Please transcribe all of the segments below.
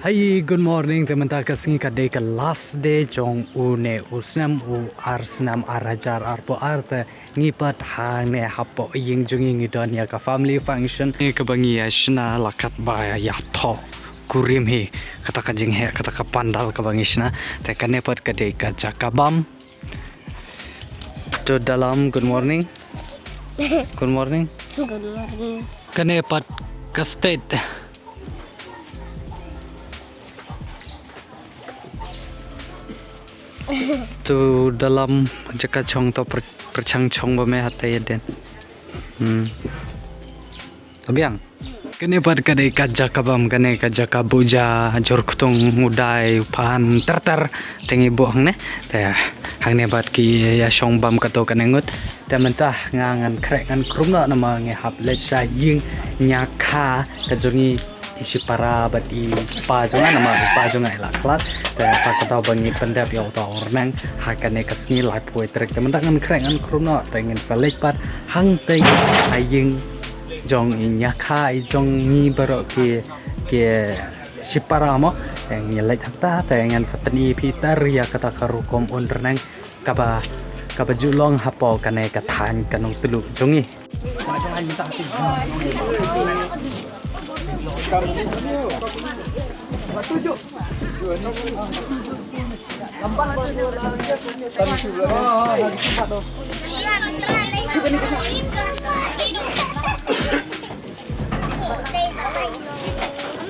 Hai, good morning teman-teman kasih kadai ke last day jong une usnam u arsnam arajar arpo arte ngipat hang ne hapo ying jungi ngidon ya ka family function ni ke bangi ya shna lakat ba ya tho kurim hi kata kajing he kata ka pandal ke bangi shna te kane pat kadai ka jakabam to dalam good morning good morning kane pat ka state tu dalam jaka chong to perchang chong ba me hatai den tabiang kene pad kadai kaja kabam kene kaja kabuja jor khutong mudai pan ter tengi bo hang ne te hang ne bat ki ya chong bam ka to kanengut te mentah ngangan krek ngan krumna nama nge hap le cha ying nyakha ka jongi isi para bati pa jonga nama pa jonga ila kelas te pa kata bangi pendap ya uta ornang hakane kasni live poetry te mentah ngan krek ngan krumna te ngin salek pat hang te aying jong nyakha jong ni baro ke sipara mo yang nyelek takta te ngan sepeni Peter ya kata karukom ondernang kaba julong hapo kane kathan kanong tulu jongi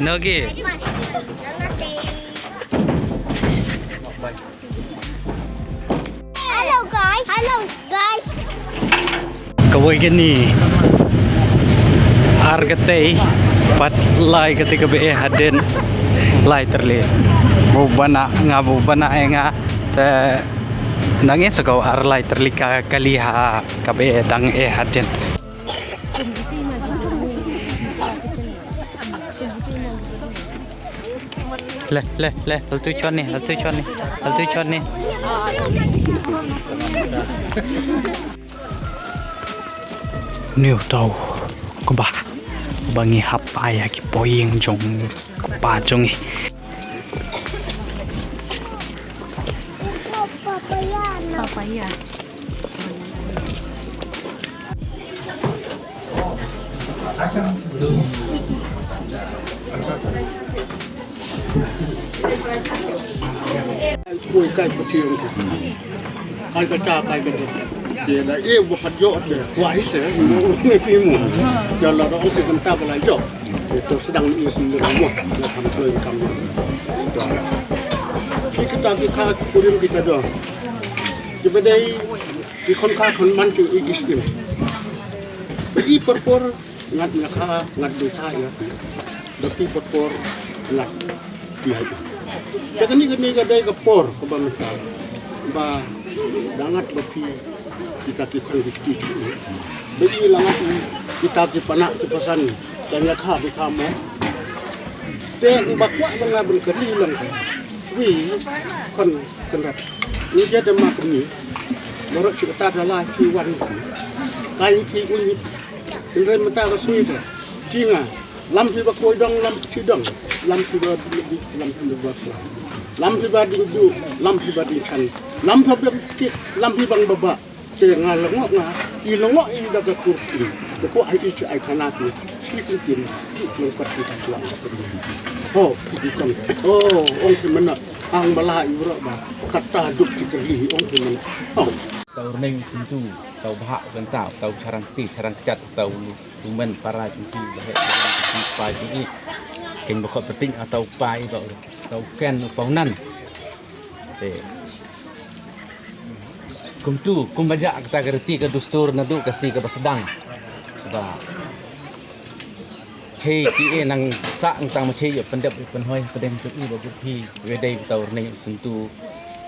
Nogi Hello guys. Kawai gini argate pat lai ketika be haden lai terli bu bana enga te nangis kau ar lai terlika kali ha kabe dang haden le tu chon ni new tau ko ba bangi hap aya ki poing jong pa jongi Papaya. Ui cây có thiêng ai có cha cây có được thì là yêu một hạt dọ để quái sẽ người phim một giờ là nó sẽ cầm ta vào lại dọ thì tôi sẽ đăng yêu sinh được một là thằng chơi cầm khi cái ta cái kha của riêng kita đó thì bên đây thì con kha con man chịu ý kiến ý perpor ngat nyakha ngat desa ya tapi perpor ngat pihak jadi ni gadai kepor ke bangsa ba dangat bapi kita ki konflikti bagi langat kita ki panak ki pasan dan yakha bi kamo te bakwa banga ben keri lang wi kon kenrat ni jadi mak ni morok cerita dalah ki wan kai ki unyi indrai mata ka sui ta jinga lam pi ba koi dong lam ti dong lam pi ba lam pi ba ding du lam pi ba ding chan lam pa ki lam pi bang baba te nga lengok nga I lengok I daga kursi de ko ai ti ai kanat ni si ku tin ki pat ki ta oh di kon oh ong ki mana ang bala I ro ba kata duk ti kerli ong ki mana oh tàu neng tentu tàu bahak dan tàu sarang ti sarang cat tàu lumen para cuci bahek cuci pai cuci ken bokot penting atau pai tàu ken paunan kum baja kita gerti ke dustur nadu kasni ke basedang ba chei ki nang sa tang ma chei pendep penhoi pendem tu I ba pi we dei tàu neng tentu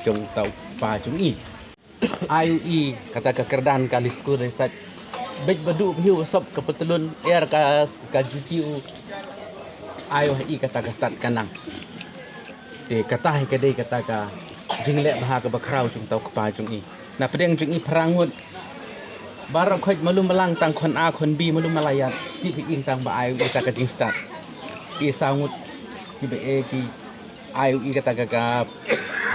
jong tàu pa chung I IUI kata kekerdan kalisku dari start bej badu hiu sob ke petelun air ka jutiu IUI kata ka start kanang de kata hai kedai kata ka jinglek bah ka bakrau chung tau kpa chung I na pedeng chung I perangut barang khoj malum malang tang kon A kon B malum malayat ti pi ing tang ba IUI kata ka jing start I sangut KBA ki IUI kata gagap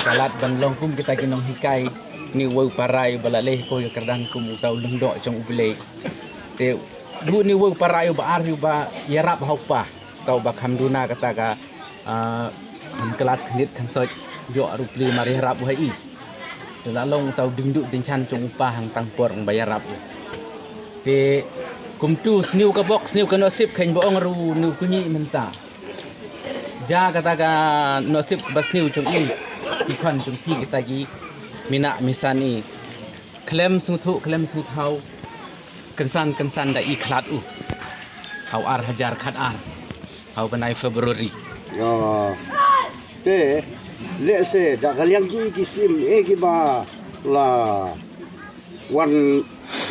salat ban long kum kita kinong hikai ni wau parai balale ko ya kerdan kum utau lengdok trong ubele te du ni wau parai ba ar ba yarap haupa tau ba khamduna kata ga kelas khnit kan soj yo rupli mari harap hai te la long tau dingduk dinchan trong upah hang tang por ang bayarap te kum tu sniu ka box sniu ka nasib khain bo ong ru nu kunyi menta ja kata ga nasib basniu trong i ikhan trong pi kita gi mina misani klem sungthu klem sunghau kensan da i khlat u hau ar hajar khat ar hau banai Februari ya te le se da kalian ki sim ki ba la wan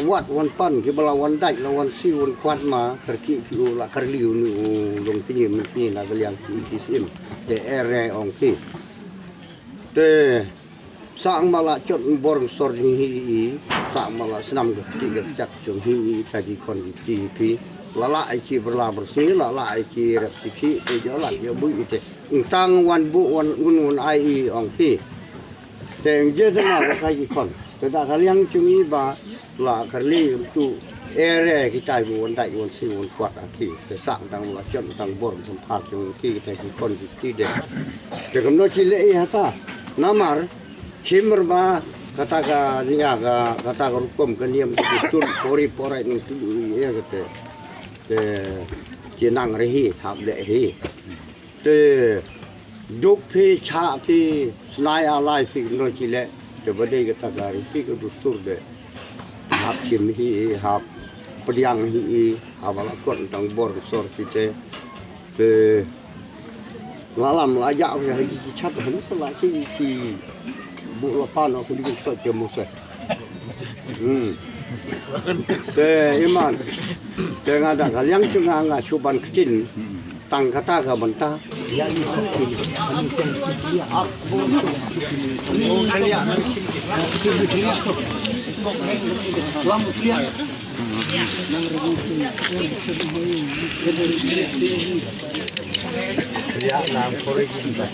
wat wan pan ki bala wan dai la wan si wan kwat ma kerki pi la karliu ni long pi ni pi na kalian ki sim de ere ong pi te sang mala chot bor sor hi sang mala senam ki chak chung hi tadi kon ki pi lala ai chi berla bersih lala ai chi rap sikhi te jo la yo bu ite tang wan bu wan un ai ong pi te je sama ka kai kon te da kalian chung i ba la karli tu ere kita bu wan dai wan si wan kwat aki te sang tang la chot tang bor thum phak chung ki te ki kon ki de te kam no chi le ha ta namar chimr ba kata ka nia ka kata ka rukom ka niam ki tun pori porai ning tu ya kate te chinang rehi thap le hi te duk phi cha phi snai alai phi no chile te bade ka ta gari phi ka dustur de hap chim hi hap padiang hi awala kon tang bor sor phi te lalam la ja ya hi chat han sala chi bu la pa no ku di ko te mo se te iman te ngada kalian cunga nga suban kecil tang kata ka banta ya ni kecil ani ceng dia aku oh kalian kecil dia tu lam dia nang rebuti ya nam kore kita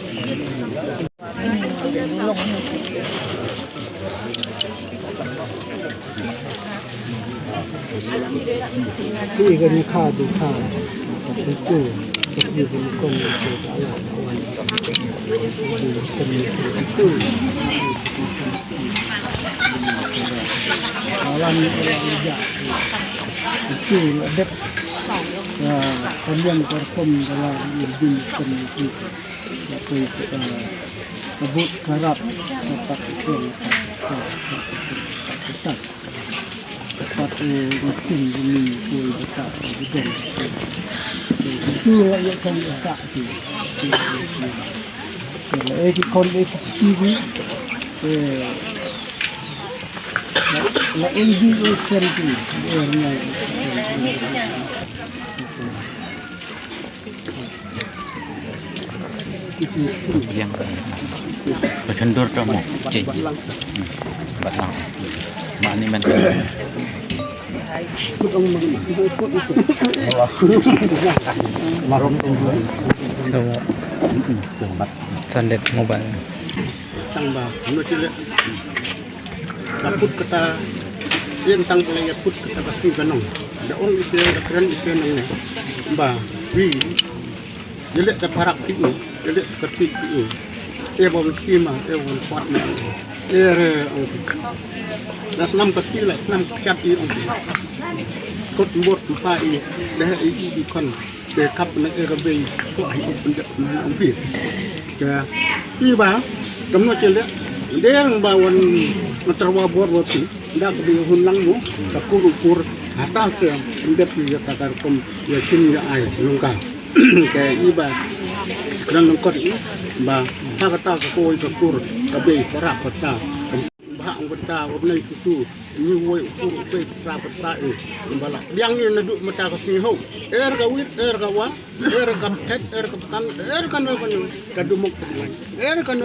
ที่ก็มีค่าดูค่าดูกู้ก็คือเป็นคนเกิดอะไรเอาไว้ดูคนกู้เรามีอะไรอย่างกู้ระดับคนเลี้ยงกระพมกระลาอยู่ดินคนที่เคยระบุขรับตัดเชื่อมสัตว์Patu rutin ini kui dekat hujan. Itu yang kau dekat tu. Kalau di kondisi TV, la LG seri yang berkendur kamu cing batang mani man marom sandet mobile tang ba no chile laput kata yen tang pelaya put kata kasih ganong da on isi da keren isi nang ne ba wi jele da parak itu jele ketik itu bom sima bom kuat ne das nam kecil lah nam cat itu kot bot pai dah ini di kon de kap na rebe ko ai pendak umpi ke iba kamu cile dia ba wan matrawa bor wati dak di hunlang mu takur ukur atas yang ndep ya takar kom ya sin ya ai lungka ke iba kran lungkot ba kata ko takur kabe para kota bah anggota orang itu ni woi ukur pe pra persa bala yang ni naduk mata kas ni ho kawit kawa kam tet kan kan kadumok kan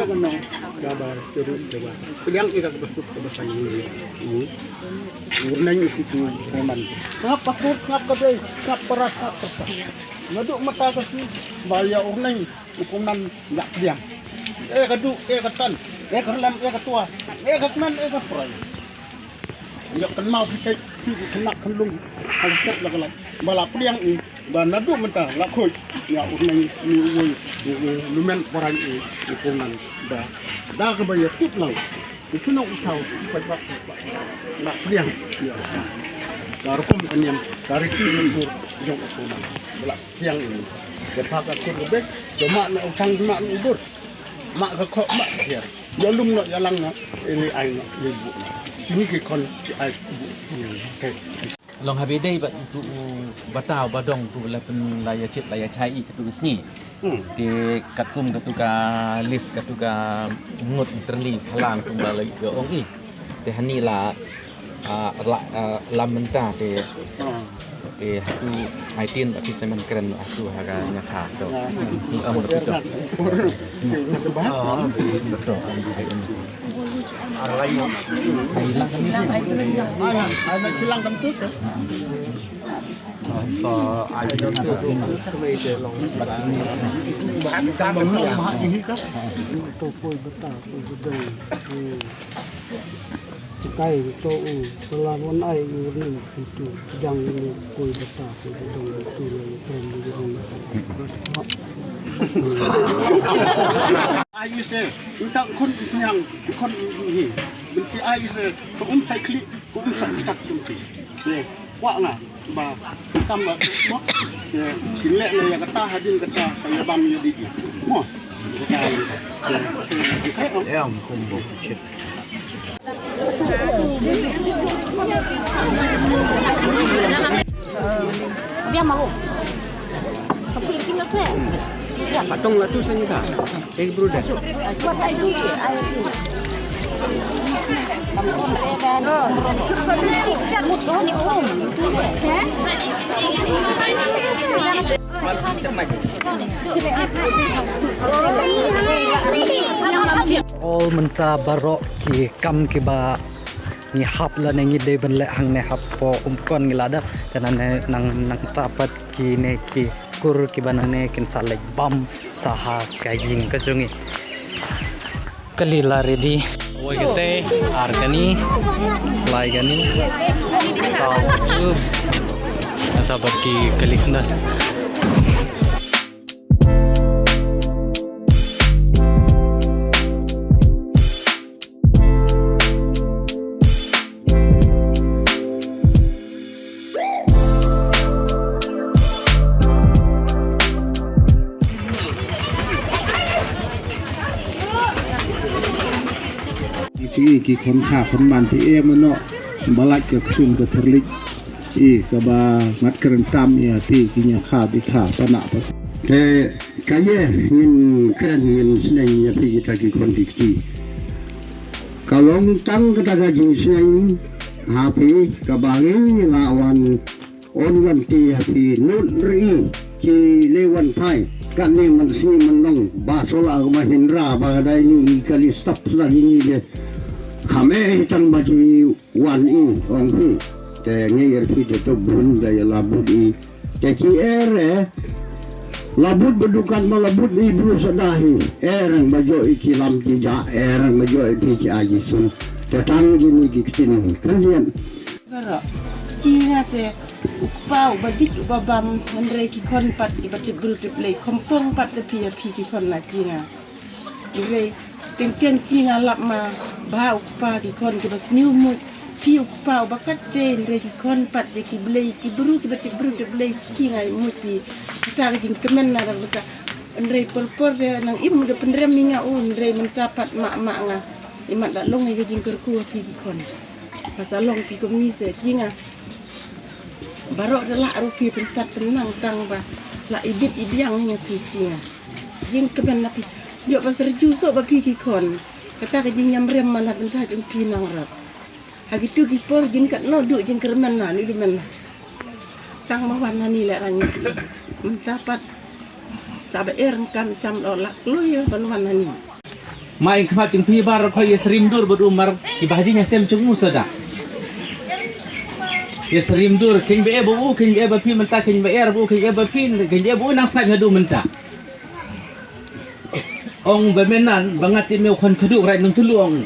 gabar turun coba yang ira besuk kebesan ini urnai itu memang ngap pakut ngap kabe ngap peras ngap ngaduk mata kasi baya urnay ukunan yak diam kadu katan kerlam katua kaknan kapray ya kenal kita kena kendung halkat lagalat bala priang ba nadu mata lakoy ya urnay ni lumen paran ukunan da ka baya tip law itu nak usau pada nak priang ya Darkom kanyam tariki mengur jong ukunan bala siang ini depak aku lebih cuma nak utang mak ubur mak kok mak dia ya lum nak jalang nak ini ai nak ibu ini ke kon ai okey long habidai bat tu batau badong tu la pen laya cit laya chai tu sini di katum katuka list katuka ngut terli halang tu bala yo ong i te hani la lamenta te hatu aitin tapi semen keren aku harga nyata tu ni om betul betul alai hilang kan ni ada hilang kan tu ai tu kami je long batang ini kan tu pun betul betul kai to selawan ai ni itu yang ini koi besar itu keren di rumah ai se tak kon yang kon ni binti ai se ko sai klik ko sai tak tu ni wa na ba kam ba mo kile le ya kata hadin kata saya bam ya di mo ya kumbo Dia mau. Tapi ini no sé. ya patong lah tu saya bruda Buat air sih, air sih. Kamu kan mut kau ni om. all menta barok ki kam ki ba ni hap la nengi de ben le hang ne hap po kon ngilada tanan nang tapat ki ne ki kur ki banane kin salek bam saha kajing kajungi kalila ready oi gete argani fly gani sabar ki kalikna ki kon kha kon man ti e mono balak ke sun ke terlik ka ba ngat keren tam ya ti ki nya kha bi kha pana pas ke kaye ngin keren ngin snai ya pi ta ki kon ti ki kalong tang ka ga jing snai ha pi ka ba ngi lawan on wan ti ya pi nut ri ki lewan thai kan ni man si man nong ba sola ma hindra ba dai ni kali stop la ni de kami cang bagi wan i orang tu, jadi erti itu bun daya labut i, jadi labut berdukan melabut ibu sedahi, yang baju iki lam tiga, yang baju iki aji sun, datang gini gini kemudian. Cina se upau badik babam menreki kon pat ibatit berutip lay kompong pat lepi ki kon na Cina, jadi Tengken Cina lap ma ba ukpa ki kon ki bas new mut pi ukpa bakat ten re ki kon pat de ki blei ki bru ki batik bru de blei ki ngai mut pi kita jing kemen na da andre por de nang im de pendrem minga re mencapat mak nga imat dak long ai jing kerku pi ki kon pasal long pi ko mi se jinga barok de la ru pi penstat tenang tang ba la ibit ibiang nya pi Cina jing kemen na pi yo pasar juso ba pi ki kon kata ka jing nyam rem malah bentah jung pi nang rap hagi tu ki por jing kat no du jing kermen na ni du men tang ma wan ni le rangi mendapat sabe kan cam lo lak lu yo ban wan ni mai kha ting pi bar kho ye srim dur bodu mar ki baji nya sem chung musa da ya serim dur king be bu king be ba pi menta king be er bu king be pi king be bu nang sai hadu menta ong ba menan bangat me kon khadu rai nang tulu ong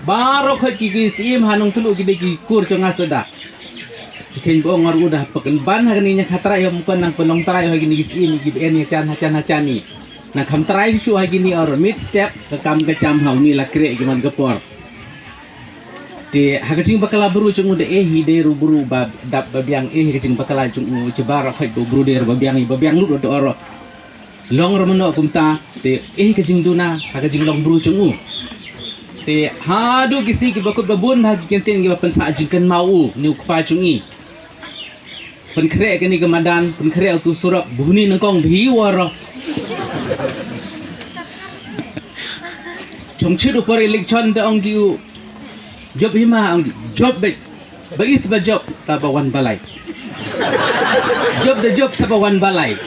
baro khat ki sim hanung tulu ki ki kur chonga sada king bo ngar udah pekan ban hagani nya khatra yo mukon nang penong trai hagini sim ki be ni chan ni na kham trai chu hagini or mid step ke kam ke cham hau ni la kre ki man ke por di hagajing bakala buru chung de hide ru buru ba dap babiang hagajing bakala chung cebar khat do buru der babiang lu do oro long romono kumta te hagajing duna hagajing long buru chung te hadu kisi ki bakut babun hagi kenten ki bapan sa jingkan mau ni ukpa chung pen kre ke ni kemadan pen kre tu surak buhuni nangkong bhi waro chung chidu por election de ong ki job hima ang job bagi sebab job tabawan balai job tabawan balai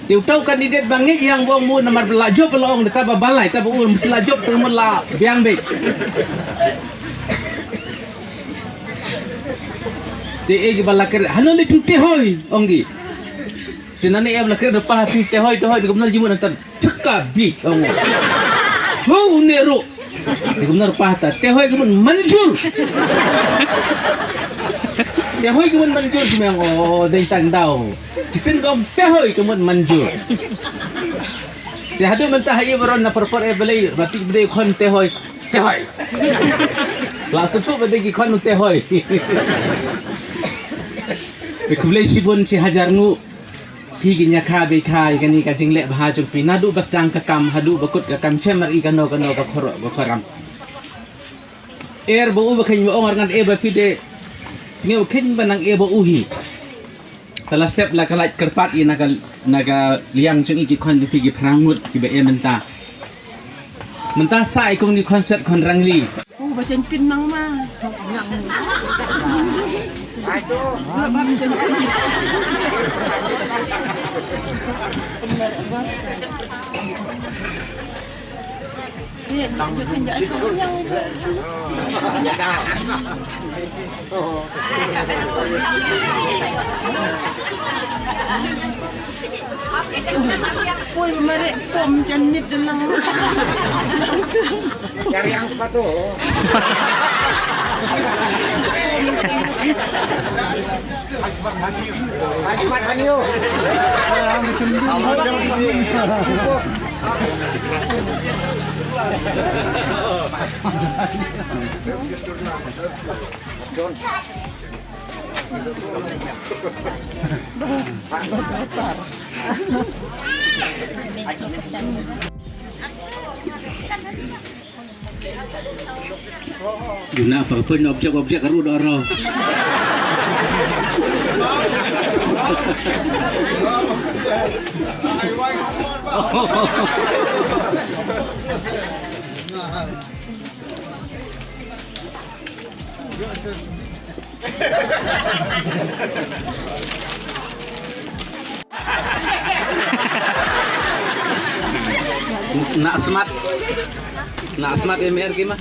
tiu tau kandidat bangit yang buang mu nomor bela job belong de taba balai taba mesti job temu la biang be te egi balakir hanole tutte hoy ongi tenane em lakir depan tutte hoy to hoy benar jimun antar cekka bi ong ho nero benar pahta te hoy kemun manjur te hoy kemun manjur semang oh dei tang dau kisen gom te hoy kemun manjur te hadu mentah ye baron na perpor e belai berarti bede kon te hoy la sufu bede ki kon te hoy be kublai sibun si hajar nu pi ginya kha be khai kani ka jingle bha jung pi nadu basdang ka kam hadu bakut ka kam chemer i kano ka khoro ba khoram er bo u ba khin ong ngan e ba pi de singew khin banang e bo u hi tala step la kalaj kerpat i naga liang chung i ki khon pi gi prangut ki be e menta sai kong ni concert kon rangli ba chen pin nang ma nang ai tu ba chen pin Iya, nak kerja tu yang Woi, mereka pom jenit tenang. Cari yang sepatu. Hajimat Hanyu. Guna apa pun objek-objek karu doro. Nak smart MR gimana?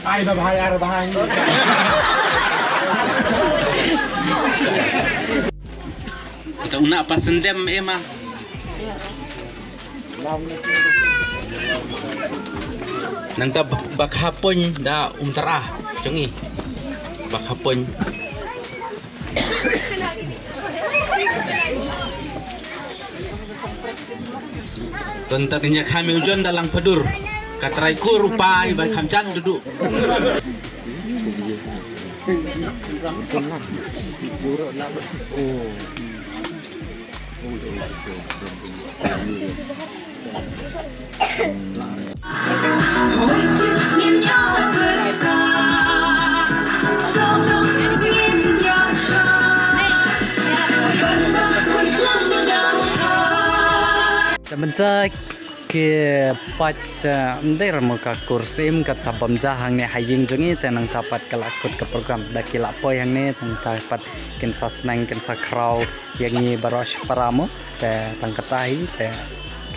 Ai bahaya. Kita nak pasendem emang. Nang ta bakhapon da umtarah chungi. Bakhapon. Tontaknya kami ujian dalam pedur. Katraiku rupai baik kamcan duduk. Sebentar ke pat ndai ramuka kursim kat sabam jahang ne haying jungi tenang tapat kelakut ke program dakila po yang ne tang tapat kin sasnang kin sakrau yang ni baros paramu te tang katai te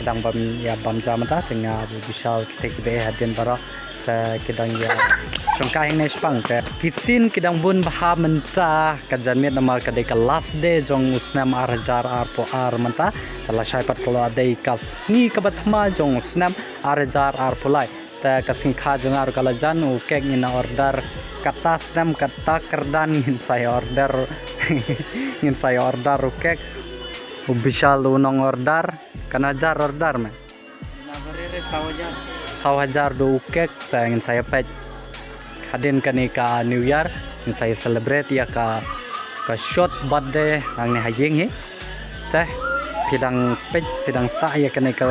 kedang bam ya bam jam ta tengah Abu Bishal kita kibe hadin bara ta kedang ya songkai ne spang ta kisin kedang bun baha menta kajan mit nama kadai ka last day jong usnam arjar arpo ar menta tala syaipat kalau adai kasni kabatma jong usnam arjar arpulai ta kasing kha jong ar kala jan u kek ina order kata snam kata kerdan ngin saya order kek Bishal unong order kanajar order me sawajar do ukek ingin saya pet hadin kani ka New Year ingin saya celebrate ya ka short birthday ang ni hajing hi teh pidang pet pidang sa ya kani ka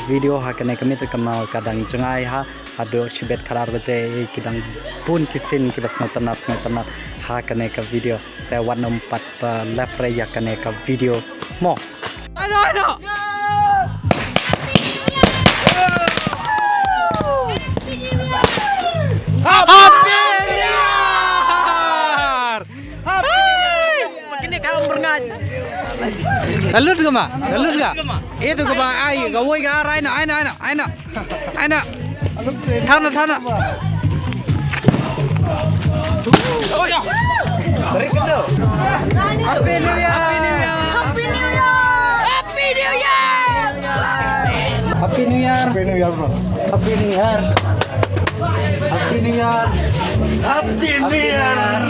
video ha kani kami tu kamal kadang jengai ha ado sibet karar baje kidang pun kisin kibas ngotanat ha kani ka video teh 14 left re ya kani ka video mo ano Happy New Year! Begini kau berngat. Lalut ke mak? Lalut ke? Itu ke bang ai, kau woi ke arah aina. Thana. Oh ya. Beri kendo. Happy New Year! Happy New Year! Happy New Year! Happy New Year! Happy New Year, bro. Happy New Year! Happy New Year. Happy New Year.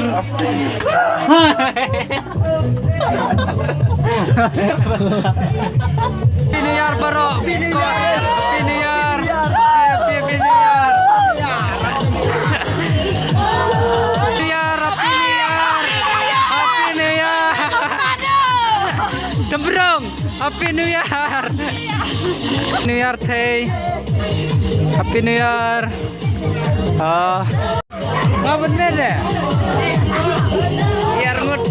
Happy New Year bro. Happy New Year. Happy New Year. Happy New Year. Happy New Year. Dembrong. Happy New Year. New Year Day. Happy New Year. Nggak bener deh. Iya rengut.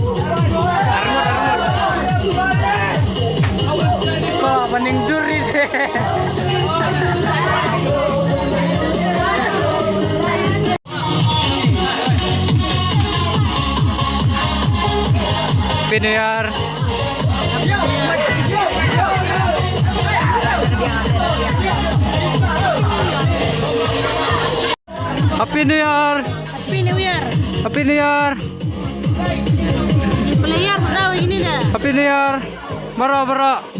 Kok mending duri deh. Happy New Year. Happy New Year. Happy New Year. Happy New Year. Di player tahu ini dah. Happy New Year. Bro.